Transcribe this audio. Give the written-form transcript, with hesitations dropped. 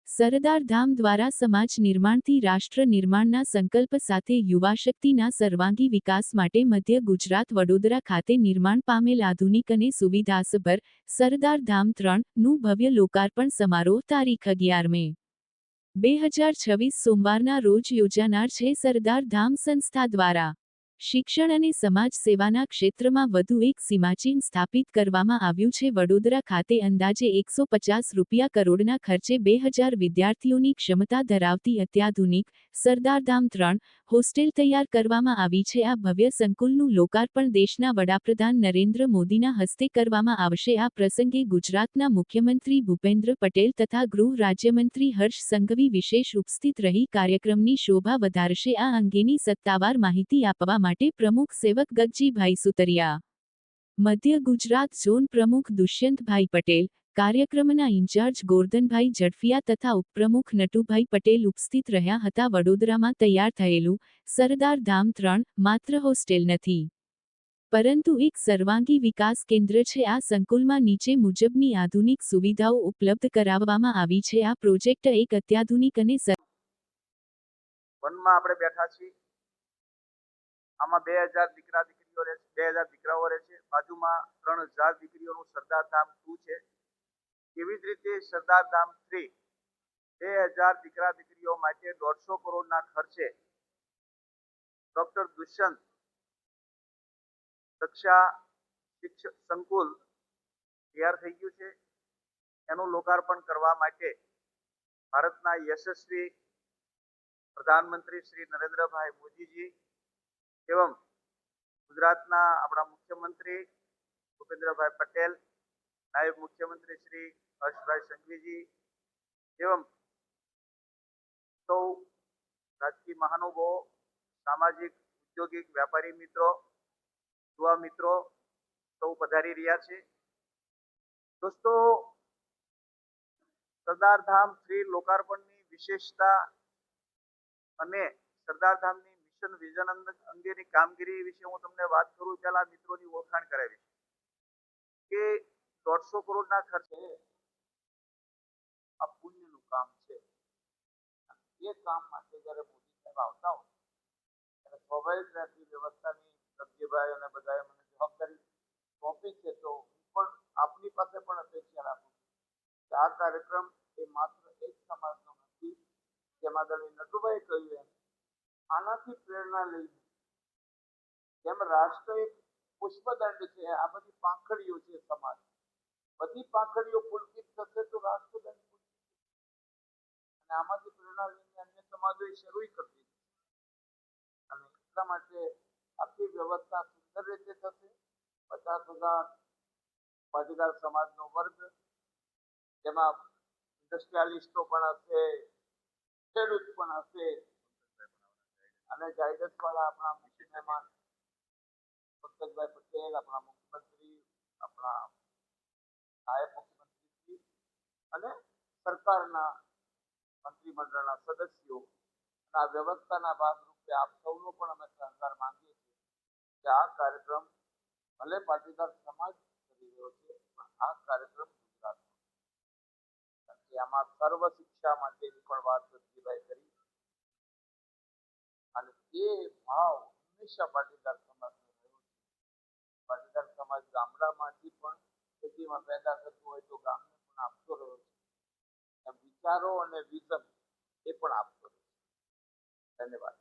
સરદાર ધામ દ્વારા સમાજ નિર્માણથી રાષ્ટ્ર નિર્માણના સંકલ્પ સાથે યુવાશક્તિના સર્વાંગી વિકાસ માટે મધ્ય ગુજરાત વડોદરા ખાતે નિર્માણ પામેલ આધુનિક અને સુવિધાસભર સરદાર ધામ 3નું ભવ્ય લોકાર્પણ સમારોહ તારીખ 11 મે 2026 સોમવારના રોજ યોજાનાર છે। સરદાર ધામ સંસ્થા દ્વારા શિક્ષણ અને સમાજ સેવાના ક્ષેત્રમાં વધુ એક સીમાચિહ્ન સ્થાપિત કરવામાં આવ્યું છે। વડોદરા ખાતે અંદાજે ₹150 કરોડના ખર્ચે 2000 વિદ્યાર્થીઓની ક્ષમતા ધરાવતી અત્યાધુનિક સરદારધામ 3 હોસ્ટેલ તૈયાર કરવામાં આવી છે। આ ભવ્ય સંકુલનું લોકાર્પણ દેશના વડાપ્રધાન નરેન્દ્ર મોદીના હસ્તે કરવામાં આવશે। આ પ્રસંગે ગુજરાતના મુખ્યમંત્રી ભૂપેન્દ્ર પટેલ તથા ગૃહ રાજ્યમંત્રી હર્ષ સંઘવી વિશેષ ઉપસ્થિત રહી કાર્યક્રમની શોભા વધારશે। આ અંગેની સત્તાવાર માહિતી આપવા માટે પ્રમુખ સેવક ગગજીભાઈ સુતરિયા, મધ્ય ગુજરાત ઝોન પ્રમુખ દુષ્યંતભાઈ પટેલ, કાર્યક્રમના ઇન્ચાર્જ ગોરધનભાઈ ઝડફિયા તથા ઉપપ્રમુખ નટુભાઈ પટેલ ઉપસ્થિત રહ્યા હતા। વડોદરામાં તૈયાર થયેલું સરદાર ધામ 3 માત્ર હોસ્ટેલ નથી, પરંતુ એક સર્વાંગી વિકાસ કેન્દ્ર છે। આ સંકુલમાં નીચે મુજબની આધુનિક સુવિધાઓ ઉપલબ્ધ કરાવવામાં આવી છે। આ પ્રોજેક્ટ એક અત્યાધુનિક અને વનમાં આપણે બેઠા છીએ। આમાં 2000 દીકરા દીકરીઓ રહે છે, 2000 દીકરાઓ રહે છે। બાજુમાં 3000 દીકરીઓનું સરદાર ધામ 2 છે। એવી જ રીતે સરદાર ધામ 3 2000 દીકરા દીકરીઓ માટે 150 કરોડના ખર્ચે ડોક્ટર દુષ્યંત કક્ષા શિક્ષક સંકુલ તૈયાર થઈ ગયું છે। એનું લોકાર્પણ કરવા માટે ભારતના યશસ્વી પ્રધાનમંત્રી શ્રી નરેન્દ્રભાઈ મોદીજી एवं गुजरातना अपना मुख्यमंत्री भूपेन्द्रभाई पटेल, नायब मुख्यमंत्री श्री हर्षभाई संघवी जी एवं सौ राजकीय महानुभावों, सामाजिक औद्योगिक व्यापारी मित्रों, युवा मित्रों सौ पधारी रह्या छे। दोस्तों, सरदार धाम 3 लोकार्पणनी विशेषता अने सरदार धामनी मिशन विजन अंगेनी कामगीरी विषे हूँ तमने बात करूं। पहला मित्रों की ओळखाण करावी के 150 करोड़ना खर्चे आ पुण्यनुं काम छे। ये काम माटे ज्यारे मोदी साहेब आवता होय त्यारे स्वाभाविक रीते व्यवस्थानी सभ्यभाई अने बधाए मने जवाबदारी सोंपी छे। तो पण आपनी पासे पण अपेक्षा राखुं के आ कार्यक्रम ए मात्र एक समाजनो नथी, जेम आदरणीय नटुभाई कह्युं एम आनाथी प्रेरणा लईने जेम राष्ट्र एक पुष्पदंड छे, आ बधी પાંખડીઓ છે समाज, बधी પાંખડીઓ પુલकित થશે तो राष्ट्रदंड पुलकित અને આમાંથી પ્રેરણા લઈને અન્ય સમાજોએ શરૂ કરી દીધી અને એટલા માટે આખી વ્યવસ્થા સુંદર રીતે થશે। 50,000 પાટીદાર સમાજનો વર્ગ, જેમાં ઇન્ડસ્ટ્રીયાલિસ્ટો પણ હશે, ખેડૂત પણ હશે અને ગાઈડન્સ વાળા આપણા મુખ્ય મહેમાન પંકજભાઈ પટેલ, આપણા મુખ્યમંત્રી, આપણા નાયબ મુખ્યમંત્રી અને સરકારના મંત્રીમંડળના સદસ્યો આ વ્યવસ્થાના ભાગરૂપે આપ સૌનો પણ અમે સહકાર માંગીએ છીએ કે આ કાર્યક્રમ ભલે પાટીદાર સમાજ કરી રહ્યો છે, પણ આ કાર્યક્રમ ગુજરાતનો છે। આમાં સર્વ શિક્ષા માટેની પણ વાત ગગજીભાઈ કરી અને એ ભાવ હંમેશા પાટીદાર સમાજનો રહ્યો છે। પાટીદાર સમાજ ગામડામાંથી પણ ખેતીમાં પેદા થતું હોય તો ગામને પણ આપતો રહ્યો છે, વિચારો અને વિઝન એ પણ આપતો રહ્યો છે। ધન્યવાદ।